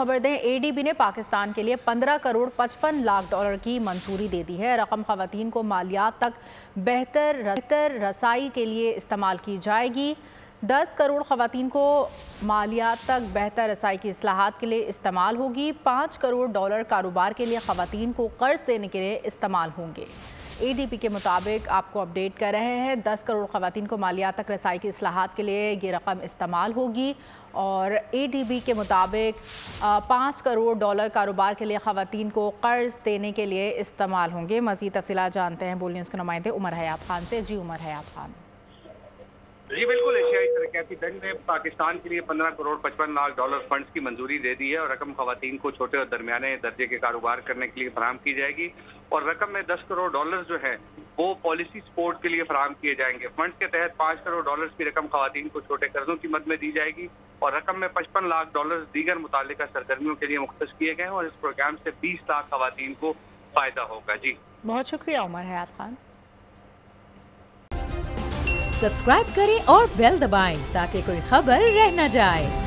खबर दें, एडीबी ने पाकिस्तान के लिए 15 करोड़ 55 लाख डॉलर की मंजूरी दे दी है। रकम खवातीन को मालियात तक बेहतर रसाई के लिए इस्तेमाल की जाएगी। 10 करोड़ खवातीन को मालियात तक बेहतर रसाई की इस्लाहात के लिए इस्तेमाल होगी। 5 करोड़ डॉलर कारोबार के लिए खवातीन को कर्ज देने के लिए इस्तेमाल होंगे। एडीबी के मुताबिक आपको अपडेट कर रहे हैं, 10 करोड़ खवातीन को मालियात तक रसाई की इस्लाहात के लिए ये रकम इस्तेमाल होगी और एडीबी के मुताबिक 5 करोड़ डॉलर कारोबार के लिए खवातीन को कर्ज देने के लिए इस्तेमाल होंगे। मज़ीद तफ़सीलात जानते हैं बोल न्यूज़ के नुमाइंदे उमर हयात खान से। जी उमर हयात खान। जी बिल्कुल, एशियाई तरक्याती बैंक ने पाकिस्तान के लिए 15 करोड़ 55 लाख डॉलर फंड्स की मंजूरी दे दी है और रकम खवातीन को छोटे और दरमियाने दर्जे के कारोबार करने के लिए फराहम की जाएगी और रकम में 10 करोड़ डॉलर जो है वो पॉलिसी सपोर्ट के लिए फराहम किए जाएंगे। फंड्स के तहत 5 करोड़ डॉलर की रकम खवातीन को छोटे कर्जों की मद में दी जाएगी और रकम में 55 लाख डॉलर दीगर मुताल्लिका सरगर्मियों के लिए मुख्तस किए गए हैं और इस प्रोग्राम से 20 लाख खवातीन को फायदा होगा। जी बहुत शुक्रिया उमर हयात खान। सब्सक्राइब करें और बेल दबाएं ताकि कोई खबर रह न जाए।